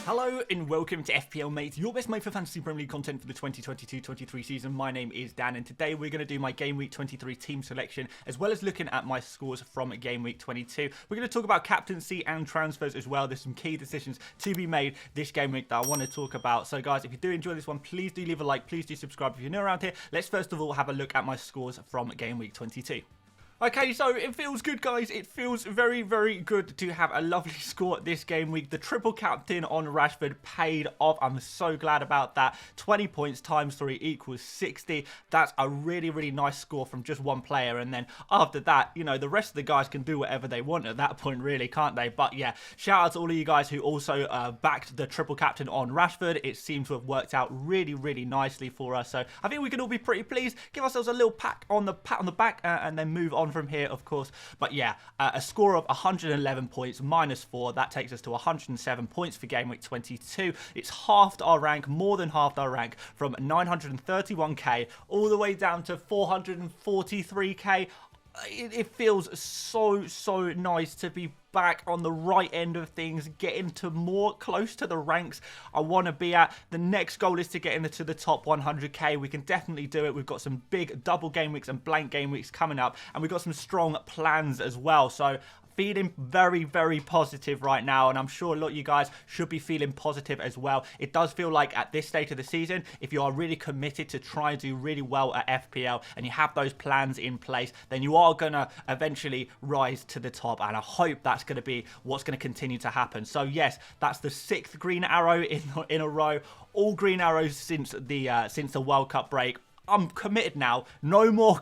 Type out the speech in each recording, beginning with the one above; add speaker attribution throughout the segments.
Speaker 1: Hello and welcome to FPL Mate, your best mate for fantasy Premier League content for the 2022-23 season. My name is Dan and today we're going to do my Game Week 23 team selection as well as looking at my scores from Game Week 22. We're going to talk about captaincy and transfers as well. There's some key decisions to be made this game week that I want to talk about. So guys, if you do enjoy this one, please do leave a like, please do subscribe if you're new around here. Let's first of all have a look at my scores from Game Week 22. Okay, so it feels good, guys. It feels very, very good to have a lovely score this game week. The triple captain on Rashford paid off. I'm so glad about that. 20 points times 3 equals 60. That's a really, really nice score from just one player. And then after that, you know, the rest of the guys can do whatever they want at that point, really, can't they? But yeah, shout out to all of you guys who also backed the triple captain on Rashford. It seems to have worked out really, really nicely for us. So I think we can all be pretty pleased. Give ourselves a little pat on the back and then move on from here, of course. But yeah, a score of 111 points minus 4, that takes us to 107 points for game week 22. It's halved our rank, more than halved our rank, from 931k all the way down to 443k. It feels so nice to be back on the right end of things, getting to more close to the ranks I want to be at. The next goal is to get into the top 100k. We can definitely do it. We've got some big double game weeks and blank game weeks coming up, and we've got some strong plans as well. So feeling very, very positive right now, and I'm sure a lot of you guys should be feeling positive as well. It does feel like at this stage of the season, if you are really committed to try and do really well at FPL and you have those plans in place, then you are going to eventually rise to the top, and I hope that's going to be what's going to continue to happen. So yes, that's the 6th green arrow in a row, all green arrows since the World Cup break. I'm committed now. No more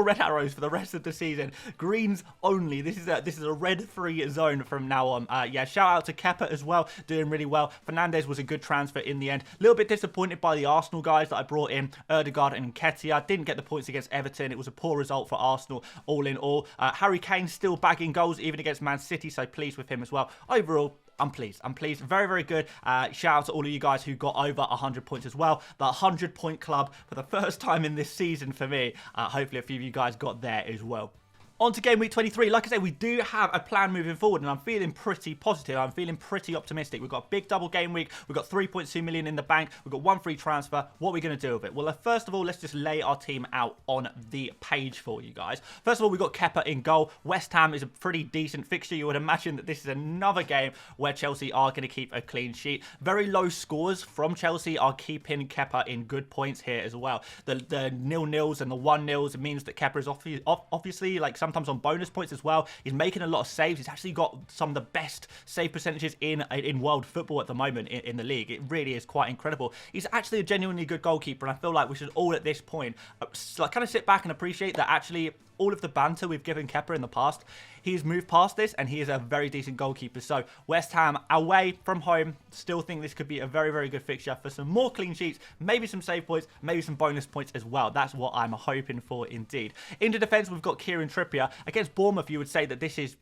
Speaker 1: red arrows for the rest of the season. Greens only. This is a red-free zone from now on. Yeah, shout out to Kepa as well, doing really well. Fernandes was a good transfer in the end. A little bit disappointed by the Arsenal guys that I brought in, Ødegaard and Nketiah. Didn't get the points against Everton. It was a poor result for Arsenal, all in all. Harry Kane still bagging goals even against Man City, so pleased with him as well. Overall, I'm pleased. Very, very good. Shout out to all of you guys who got over 100 points as well. The 100-point club for the first time in this season for me. Hopefully a few of you guys got there as well. On to Game Week 23. Like I said, we do have a plan moving forward, and I'm feeling pretty positive. I'm feeling pretty optimistic. We've got a big double game week. We've got 3.2 million in the bank. We've got 1 free transfer. What are we going to do with it? Well, first of all, let's just lay our team out on the page for you guys. First of all, we've got Kepa in goal. West Ham is a pretty decent fixture. You would imagine that this is another game where Chelsea are going to keep a clean sheet. Very low scores from Chelsea are keeping Kepa in good points here as well. The 0-0s and the 1-0s means that Kepa is obviously, like, sometimes on bonus points as well. He's making a lot of saves. He's actually got some of the best save percentages in world football at the moment in the league. It really is quite incredible. He's actually a genuinely good goalkeeper, and I feel like we should all at this point kind of sit back and appreciate that actually all of the banter we've given Kepa in the past, he's moved past this and he is a very decent goalkeeper. So West Ham away from home, still think this could be a very, very good fixture for some more clean sheets, maybe some save points, maybe some bonus points as well. That's what I'm hoping for indeed. Into defence, we've got Kieran Trippier. Against Bournemouth, you would say that this is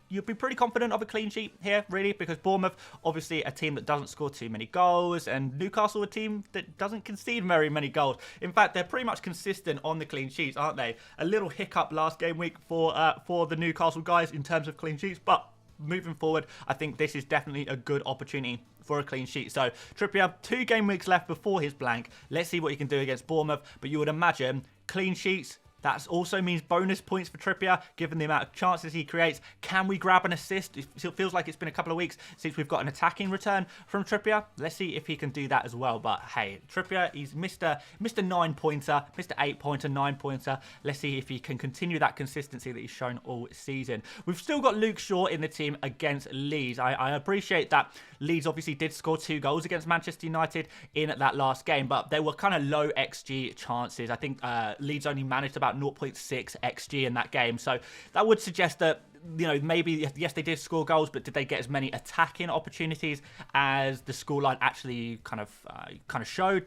Speaker 1: you'd be pretty confident of a clean sheet here, really, because Bournemouth, obviously a team that doesn't score too many goals, and Newcastle, a team that doesn't concede very many goals. In fact, they're pretty much consistent on the clean sheets, aren't they? A little hiccup last game week for the Newcastle guys in terms of clean sheets, but moving forward, I think this is definitely a good opportunity for a clean sheet. So Trippier, 2 game weeks left before his blank. Let's see what he can do against Bournemouth, but you would imagine clean sheets, that also means bonus points for Trippier, given the amount of chances he creates. Can we grab an assist? It feels like it's been a couple of weeks since we've got an attacking return from Trippier. Let's see if he can do that as well. But hey, Trippier, he's Mr. 9-pointer, Mr. 8-pointer, 9-pointer. Let's see if he can continue that consistency that he's shown all season. We've still got Luke Shaw in the team against Leeds. I appreciate that Leeds obviously did score 2 goals against Manchester United in that last game, but they were kind of low XG chances. I think Leeds only managed about 0.6 XG in that game. So that would suggest that, you know, maybe, yes, they did score goals, but did they get as many attacking opportunities as the scoreline actually kind of showed?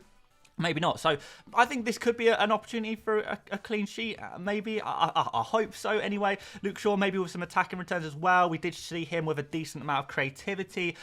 Speaker 1: Maybe not. So I think this could be an opportunity for a clean sheet. Maybe. I hope so anyway. Luke Shaw maybe with some attacking returns as well. We did see him with a decent amount of creativity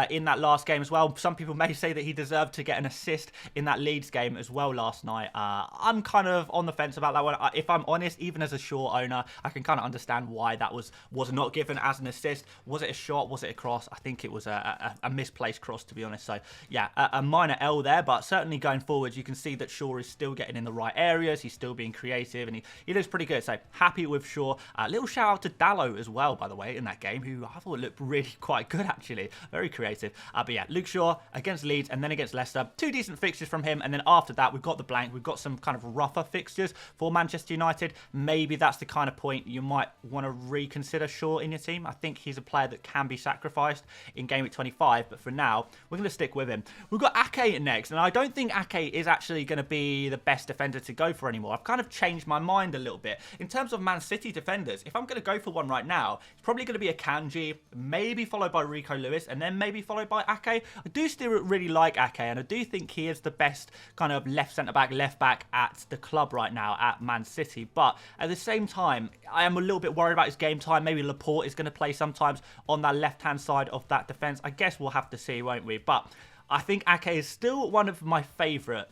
Speaker 1: in that last game as well. Some people may say that he deserved to get an assist in that Leeds game as well last night. I'm kind of on the fence about that one. If I'm honest, even as a Shaw owner, I can kind of understand why that was not given as an assist. Was it a shot? Was it a cross? I think it was a misplaced cross, to be honest. So yeah, a minor L there, but certainly going forward, you can see that Shaw is still getting in the right areas. He's still being creative, and he looks pretty good. So happy with Shaw. Little shout out to Dallo as well, by the way, in that game, who I thought looked really quite good, actually. Very creative. But yeah, Luke Shaw against Leeds and then against Leicester. 2 decent fixtures from him, and then after that, we've got the blank. We've got some kind of rougher fixtures for Manchester United. Maybe that's the kind of point you might want to reconsider Shaw in your team. I think he's a player that can be sacrificed in Game Week 25, but for now, we're going to stick with him. We've got Ake next, and I don't think Ake is actually going to be the best defender to go for anymore. I've kind of changed my mind a little bit. In terms of Man City defenders, if I'm going to go for one right now, it's probably going to be a Kanji, maybe followed by Rico Lewis, and then maybe followed by Ake. I do still really like Ake, and I do think he is the best kind of left centre-back, left-back at the club right now at Man City. But at the same time, I am a little bit worried about his game time. Maybe Laporte is going to play sometimes on that left-hand side of that defence. I guess we'll have to see, won't we? But I think Ake is still one of my favourite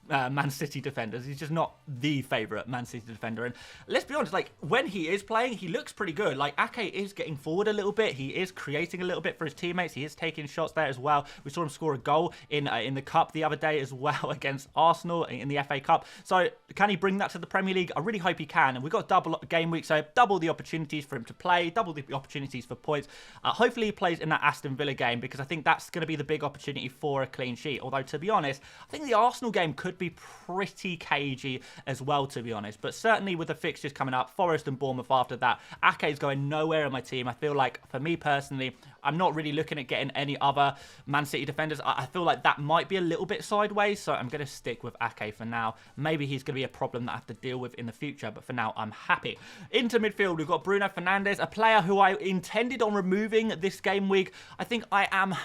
Speaker 1: Man City defenders. He's just not the favourite Man City defender. And let's be honest, like, when he is playing, he looks pretty good. Like, Ake is getting forward a little bit. He is creating a little bit for his teammates. He is taking shots there as well. We saw him score a goal in the Cup the other day as well against Arsenal in the FA Cup. So can he bring that to the Premier League? I really hope he can. And we've got double game week, so double the opportunities for him to play, double the opportunities for points. Hopefully he plays in that Aston Villa game, because I think that's going to be the big opportunity for a clean sheet. Although, to be honest, I think the Arsenal game could be pretty cagey as well, to be honest. But certainly with the fixtures coming up, Forest and Bournemouth after that, Ake is going nowhere in my team. I feel like, for me personally, I'm not really looking at getting any other Man City defenders. I feel like that might be a little bit sideways, so I'm going to stick with Ake for now. Maybe he's going to be a problem that I have to deal with in the future, but for now, I'm happy. Into midfield, we've got Bruno Fernandes, a player who I intended on removing this game week. I think I am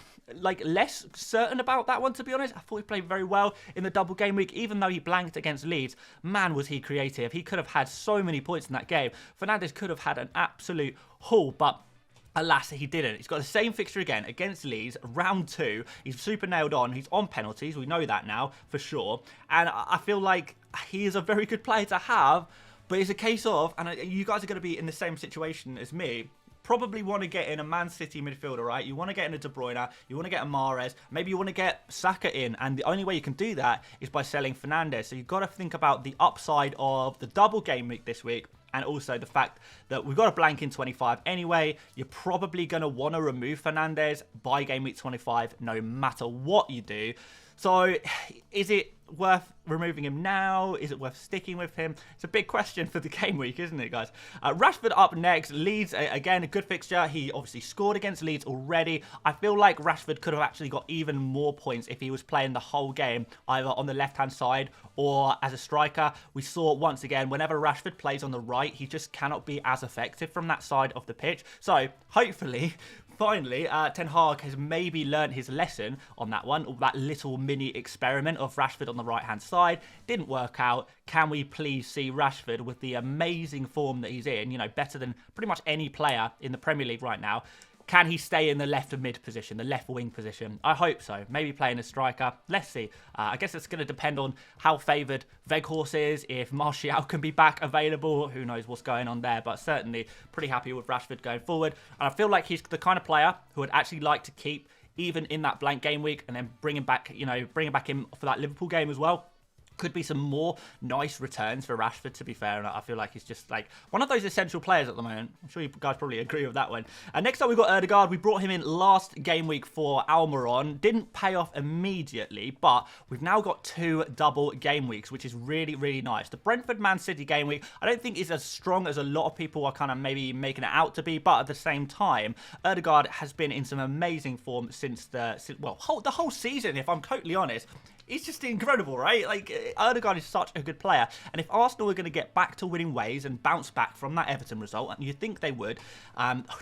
Speaker 1: less certain about that one, to be honest. I thought he played very well in the double game week, even though he blanked against Leeds. Man, was he creative. He could have had so many points in that game. Fernandes could have had an absolute haul, but alas, he didn't. He's got the same fixture again against Leeds, round 2. He's super nailed on. He's on penalties. We know that now for sure. And I feel like he is a very good player to have, but it's a case of, and you guys are going to be in the same situation as me, probably want to get in a Man City midfielder, right? You want to get in a De Bruyne, you want to get a Mahrez, maybe you want to get Saka in, and the only way you can do that is by selling Fernandes. So you've got to think about the upside of the double game week this week, and also the fact that we've got a blank in 25 anyway. You're probably going to want to remove Fernandes by game week 25, no matter what you do. So is it worth removing him now? Is it worth sticking with him? It's a big question for the game week, isn't it, guys? Rashford up next. Leeds, again, a good fixture. He obviously scored against Leeds already. I feel like Rashford could have actually got even more points if he was playing the whole game, either on the left-hand side or as a striker. We saw once again, whenever Rashford plays on the right, he just cannot be as effective from that side of the pitch. So hopefully, finally, Ten Hag has maybe learned his lesson on that one, or that little mini experiment of Rashford on the right-hand side. Didn't work out. Can we please see Rashford with the amazing form that he's in, you know, better than pretty much any player in the Premier League right now? Can he stay in the left mid position, the left wing position? I hope so. Maybe playing a striker. Let's see. I guess it's going to depend on how favoured Weghorst is. If Martial can be back available, who knows what's going on there. But certainly pretty happy with Rashford going forward. And I feel like he's the kind of player who would actually like to keep even in that blank game week, and then bring him back, you know, bring him back in for that Liverpool game as well. Could be some more nice returns for Rashford, to be fair. And I feel like he's just like one of those essential players at the moment. I'm sure you guys probably agree with that one. Next up, we've got Ødegaard. We brought him in last game week for Almiron. Didn't pay off immediately, but we've now got 2 double game weeks, which is really, really nice. The Brentford Man City game week, I don't think is as strong as a lot of people are kind of maybe making it out to be, but at the same time, Ødegaard has been in some amazing form since the whole season, if I'm totally honest. He's just incredible, right? Like, Ødegaard is such a good player. And if Arsenal are going to get back to winning ways and bounce back from that Everton result, and you think they would,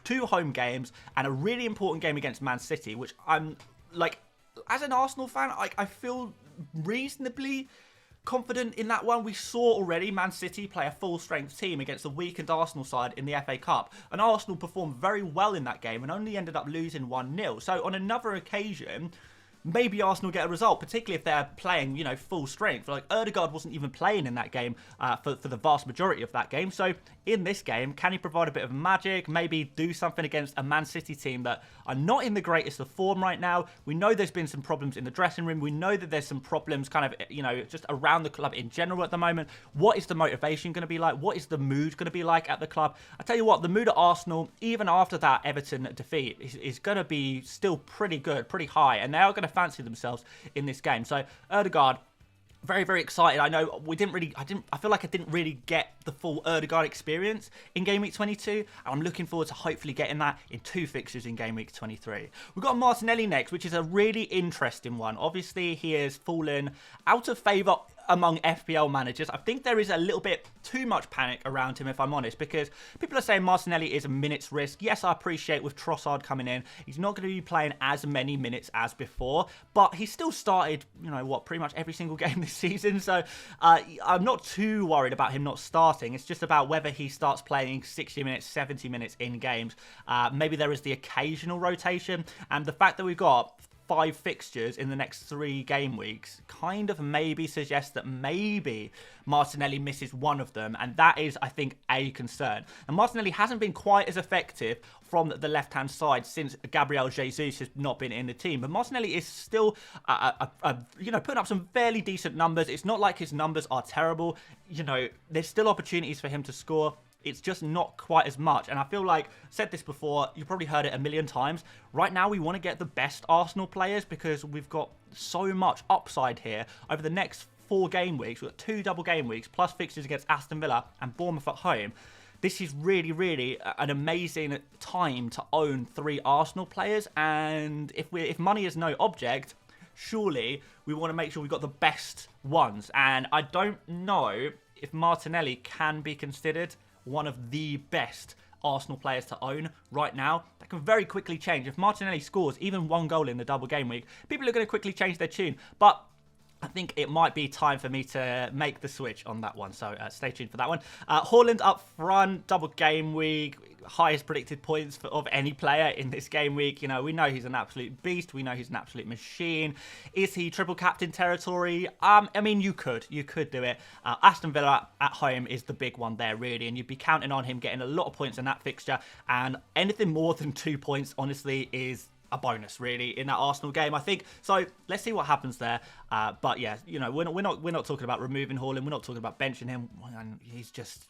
Speaker 1: 2 home games and a really important game against Man City, which I'm, like, as an Arsenal fan, I feel reasonably confident in that one. We saw already Man City play a full-strength team against the weakened Arsenal side in the FA Cup, and Arsenal performed very well in that game and only ended up losing 1-0. So on another occasion, maybe Arsenal get a result, particularly if they're playing, you know, full strength. Like, Ødegaard wasn't even playing in that game for the vast majority of that game. So in this game, can he provide a bit of magic, maybe do something against a Man City team that are not in the greatest of form right now? We know there's been some problems in the dressing room. We know that there's some problems kind of, you know, just around the club in general at the moment. What is the motivation going to be like? What is the mood going to be like at the club? I tell you what, the mood at Arsenal, even after that Everton defeat, is going to be still pretty good, pretty high, and they are going to fancy themselves in this game. So Ødegaard, very, very excited. I know I feel like I didn't really get the full Ødegaard experience in Game Week 22. And I'm looking forward to hopefully getting that in 2 fixtures in Game Week 23. We've got Martinelli next, which is a really interesting one. Obviously, he has fallen out of favour among FPL managers. I think there is a little bit too much panic around him, if I'm honest, because people are saying Martinelli is a minutes risk. Yes, I appreciate with Trossard coming in, he's not going to be playing as many minutes as before, but he still started, you know what, pretty much every single game this season. So I'm not too worried about him not starting. It's just about whether he starts playing 60 minutes, 70 minutes in games. Maybe there is the occasional rotation, and the fact that we've got 5 fixtures in the next 3 game weeks kind of maybe suggests that maybe Martinelli misses one of them, and that is, I think, a concern. And Martinelli hasn't been quite as effective from the left-hand side since Gabriel Jesus has not been in the team, but Martinelli is still, you know, putting up some fairly decent numbers. It's not like his numbers are terrible. You know, there's still opportunities for him to score. It's just not quite as much. And I feel like, said this before, you've probably heard it a million times. Right now, we want to get the best Arsenal players because we've got so much upside here. Over the next 4 game weeks, we've got 2 double game weeks, plus fixtures against Aston Villa and Bournemouth at home. This is really, really an amazing time to own 3 Arsenal players. And if money is no object, surely we want to make sure we've got the best ones. And I don't know if Martinelli can be considered one of the best Arsenal players to own right now. That can very quickly change. If Martinelli scores even 1 goal in the double game week, people are going to quickly change their tune. But I think it might be time for me to make the switch on that one. So stay tuned for that one. Haaland up front, double game week, highest predicted points of any player in this game week. You know, we know he's an absolute beast. We know he's an absolute machine. Is he triple captain territory? I mean, you could do it. Aston Villa at home is the big one there, really, and you'd be counting on him getting a lot of points in that fixture. And anything more than 2 points, honestly, is a bonus, really, in that Arsenal game, I think. So let's see what happens there. But yeah, you know, we're not talking about removing Haaland. We're not talking about benching him. He's just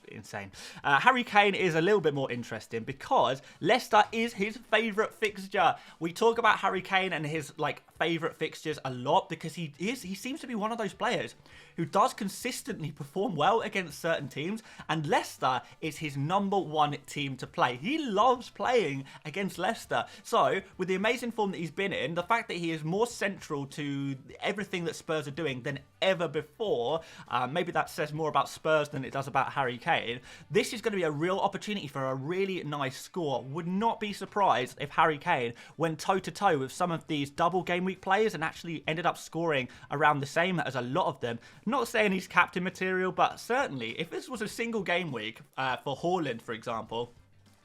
Speaker 1: insane. Harry Kane is a little bit more interesting because Leicester is his favourite fixture. We talk about Harry Kane and his favourite fixtures a lot because he seems to be one of those players who does consistently perform well against certain teams, and Leicester is his #1 team to play. He loves playing against Leicester. So with the amazing form that he's been in, the fact that he is more central to everything that Spurs are doing than ever before, maybe that says more about Spurs than it does about Harry Kane. This is going to be a real opportunity for a really nice score. Would not be surprised if Harry Kane went toe-to-toe with some of these double game week players and actually ended up scoring around the same as a lot of them. Not saying he's captain material, but certainly if this was a single game week for Haaland, for example,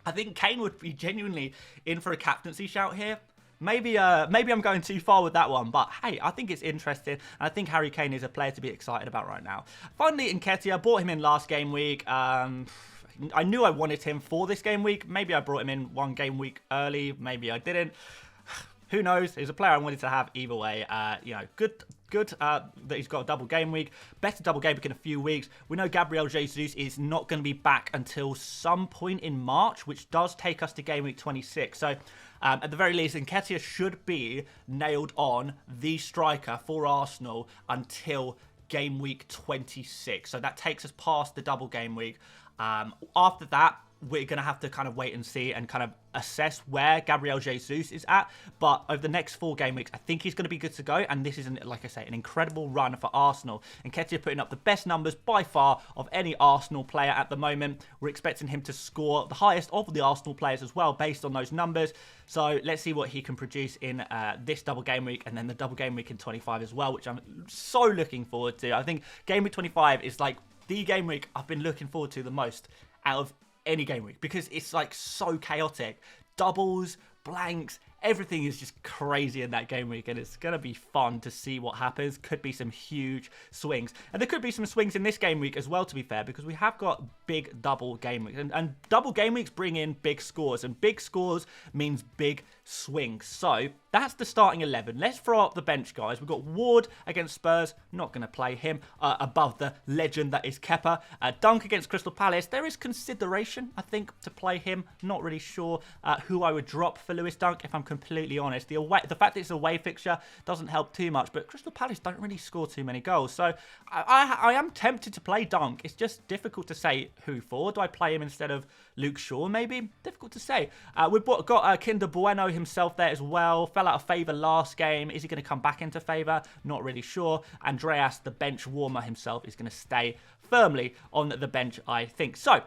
Speaker 1: I think Kane would be genuinely in for a captaincy shout here. Maybe I'm going too far with that one, but hey, I think it's interesting, and I think Harry Kane is a player to be excited about right now. Finally, Nketiah, bought him in last game week. I knew I wanted him for this game week. Maybe I brought him in 1 game week early. Maybe I didn't. Who knows? He's a player I wanted to have either way. You know, good that he's got a double game week. Better double game week in a few weeks. We know Gabriel Jesus is not going to be back until some point in March, which does take us to game week 26. So at the very least, Nketiah should be nailed on the striker for Arsenal until game week 26. So that takes us past the double game week. After that, we're going to have to kind of wait and see and kind of assess where Gabriel Jesus is at. But over the next 4 game weeks, I think he's going to be good to go. And this is, like I say, an incredible run for Arsenal. And Nketiah putting up the best numbers by far of any Arsenal player at the moment. We're expecting him to score the highest of the Arsenal players as well, based on those numbers. So let's see what he can produce in this double game week, and then the double game week in 25 as well, which I'm so looking forward to. I think game week 25 is like the game week I've been looking forward to the most out of any game week, because it's like so chaotic. Doubles, blanks, everything is just crazy in that game week, and it's going to be fun to see what happens. Could be some huge swings, and there could be some swings in this game week as well, to be fair, because we have got big double game weeks, and double game weeks bring in big scores, and big scores means big swings. So that's the starting 11. Let's throw up the bench, guys. We've got Ward against Spurs. Not going to play him above the legend that is Kepa. Dunk against Crystal Palace. There is consideration, I think, to play him. Not really sure who I would drop for Lewis Dunk, if I'm completely honest. The fact that it's a away fixture doesn't help too much, but Crystal Palace don't really score too many goals. So I am tempted to play Dunk. It's just difficult to say who for. Do I play him instead of Luke Shaw, maybe? Difficult to say. We've got Kinder Bueno himself there as well. Fell out of favour last game. Is he going to come back into favour? Not really sure. Andreas, the bench warmer himself, is going to stay firmly on the bench, I think. So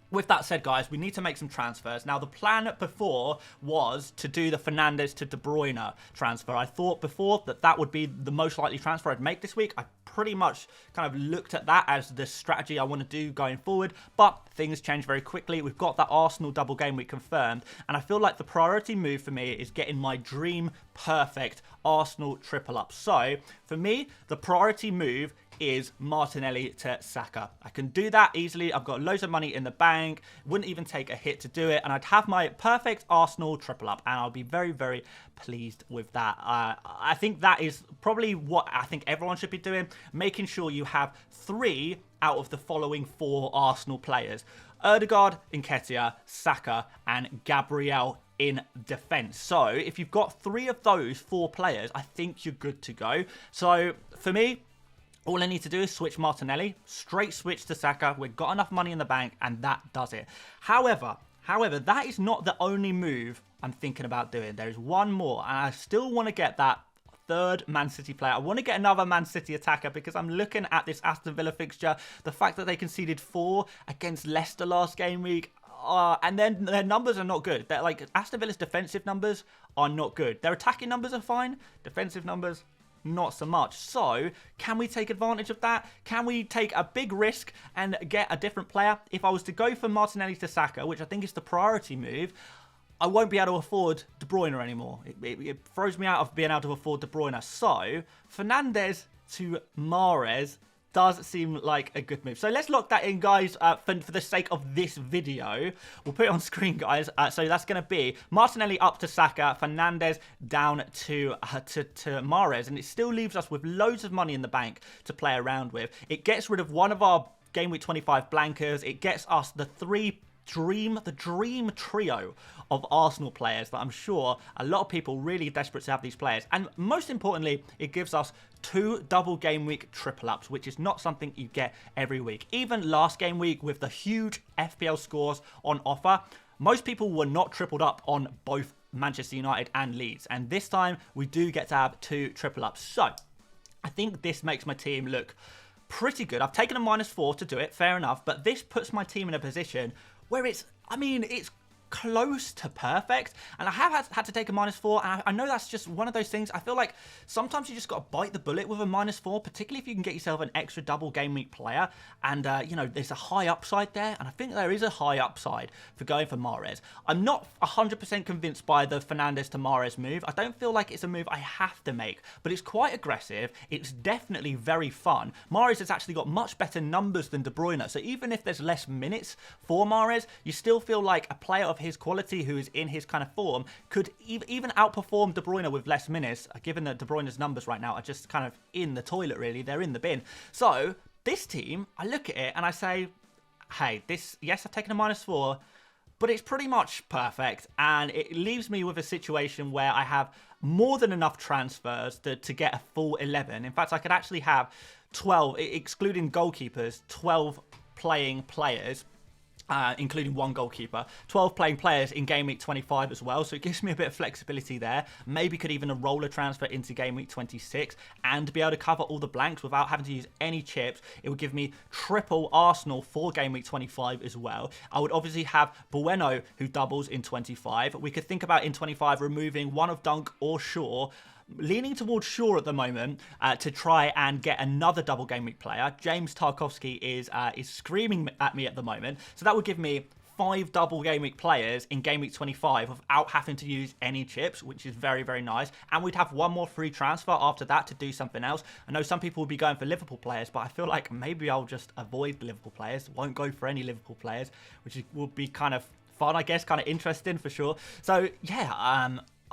Speaker 1: with that said, guys, we need to make some transfers. Now, the plan before was to do the Fernandes to De Bruyne transfer. I thought before that would be the most likely transfer I'd make this week. I pretty much kind of looked at that as the strategy I want to do going forward, but things change very quickly. We've got that Arsenal double game week confirmed, and I feel like the priority move for me is getting my dream perfect Arsenal triple up. So for me, the priority move is Martinelli to Saka. I can do that easily. I've got loads of money in the bank. Wouldn't even take a hit to do it, and I'd have my perfect Arsenal triple up, and I'll be very, very pleased with that. I think that is probably what I think everyone should be doing, making sure you have 3 out of the following 4 Arsenal players: Ødegaard, Nketiah, Saka, and Gabriel in defence. So if you've got 3 of those 4 players, I think you're good to go. So for me, all I need to do is switch Martinelli, straight switch to Saka. We've got enough money in the bank, and that does it. However, that is not the only move I'm thinking about doing. There is one more, and I still want to get that 3rd Man City player. I want to get another Man City attacker, because I'm looking at this Aston Villa fixture. The fact that they conceded 4 against Leicester last game week, and then their numbers are not good. They're like, Aston Villa's defensive numbers are not good. Their attacking numbers are fine. Defensive numbers, not so much. So can we take advantage of that? Can we take a big risk and get a different player? If I was to go for Martinelli to Saka, which I think is the priority move, I won't be able to afford De Bruyne anymore. It throws me out of being able to afford De Bruyne. So Fernandes to Mahrez does seem like a good move. So let's lock that in, guys, for the sake of this video. We'll put it on screen, guys. So that's going to be Martinelli up to Saka, Fernandes down to Mahrez, and it still leaves us with loads of money in the bank to play around with. It gets rid of one of our Game Week 25 blankers. It gets us the dream trio of Arsenal players that I'm sure a lot of people really desperate to have these players. And most importantly, it gives us 2 double game week triple ups, which is not something you get every week. Even last game week with the huge FPL scores on offer, most people were not tripled up on both Manchester United and Leeds. And this time we do get to have 2 triple ups. So I think this makes my team look pretty good. I've taken a -4 to do it, fair enough, but this puts my team in a position where it's close to perfect, and I have had to take a -4, and I know that's just one of those things. I feel like sometimes you just got to bite the bullet with a -4, particularly if you can get yourself an extra double game week player, and you know, there's a high upside there, and I think there is a high upside for going for Mahrez. I'm not 100% convinced by the Fernandes to Mahrez move. I don't feel like it's a move I have to make, but it's quite aggressive. It's definitely very fun. Mahrez has actually got much better numbers than De Bruyne, so even if there's less minutes for Mahrez, you still feel like a player of his quality who is in his kind of form could even outperform De Bruyne with less minutes, given that De Bruyne's numbers right now are just kind of in the toilet, really. They're in the bin. So this team, I look at it and I say, hey, yes, I've taken a -4, but it's pretty much perfect, and it leaves me with a situation where I have more than enough transfers to get a full 11. In fact, I could actually have 12, excluding goalkeepers, 12 playing players including 1 goalkeeper, 12 playing players in Game Week 25 as well, so it gives me a bit of flexibility there. Maybe could even roll a transfer into Game Week 26 and be able to cover all the blanks without having to use any chips. It would give me triple Arsenal for Game Week 25 as well. I would obviously have Bueno, who doubles in 25. We could think about in 25 removing one of Dunk or Shaw, leaning towards Shaw at the moment to try and get another double game week player. James Tarkowski is screaming at me at the moment. So that would give me 5 double game week players in game week 25 without having to use any chips, which is very, very nice. And we'd have 1 more free transfer after that to do something else. I know some people will be going for Liverpool players, but I feel like maybe I'll just avoid the Liverpool players. Won't go for any Liverpool players, which will be kind of fun, I guess, kind of interesting for sure. So yeah,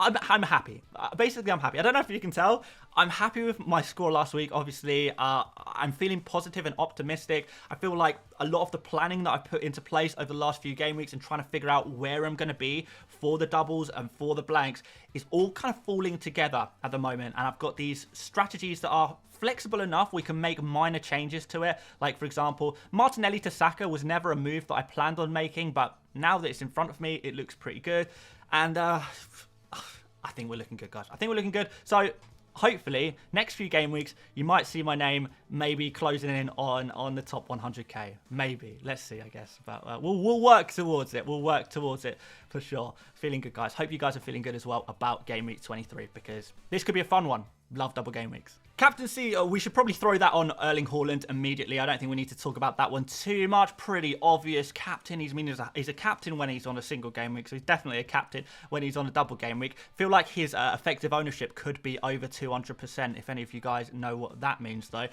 Speaker 1: I'm happy. Basically, I'm happy. I don't know if you can tell. I'm happy with my score last week, obviously. I'm feeling positive and optimistic. I feel like a lot of the planning that I put into place over the last few game weeks and trying to figure out where I'm going to be for the doubles and for the blanks is all kind of falling together at the moment. And I've got these strategies that are flexible enough we can make minor changes to it. Like, for example, Martinelli to Saka was never a move that I planned on making, but now that it's in front of me, it looks pretty good. And I think we're looking good, guys. I think we're looking good. So hopefully, next few game weeks, you might see my name maybe closing in on the top 100k. Maybe. Let's see, I guess. But we'll work towards it. We'll work towards it for sure. Feeling good, guys. Hope you guys are feeling good as well about Game Week 23 because this could be a fun one. Love double game weeks. Captaincy, we should probably throw that on Erling Haaland immediately. I don't think we need to talk about that one too much. Pretty obvious. Captain, he's a captain when he's on a single game week, so he's definitely a captain when he's on a double game week. Feel like his effective ownership could be over 200%, if any of you guys know what that means, though.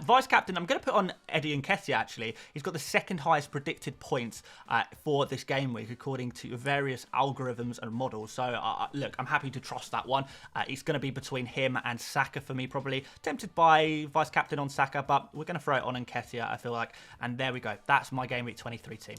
Speaker 1: Vice captain, I'm going to put on Eddie Nketiah, actually. He's got the 2nd highest predicted points for this game week, according to various algorithms and models. So, look, I'm happy to trust that one. It's going to be between him and Saka for me, probably. Tempted by vice captain on Saka, but we're going to throw it on Nketiah, I feel like. And there we go. That's my Game Week 23 team.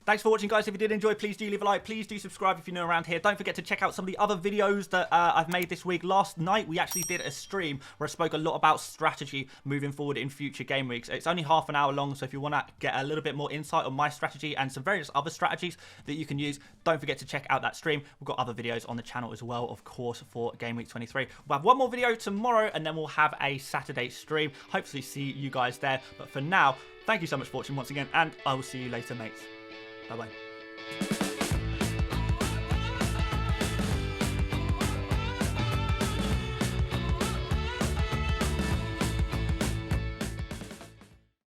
Speaker 1: Thanks for watching, guys. If you did enjoy, please do leave a like. Please do subscribe if you're new around here. Don't forget to check out some of the other videos that I've made this week. Last night, we actually did a stream where I spoke a lot about strategy moving forward in future game weeks. It's only half an hour long, so if you want to get a little bit more insight on my strategy and some various other strategies that you can use, don't forget to check out that stream. We've got other videos on the channel as well, of course, for Game Week 23. We'll have one more video tomorrow, and then we'll have a Saturday stream. Hopefully see you guys there. But for now, thank you so much for watching once again, and I will see you later, mates. Bye-bye.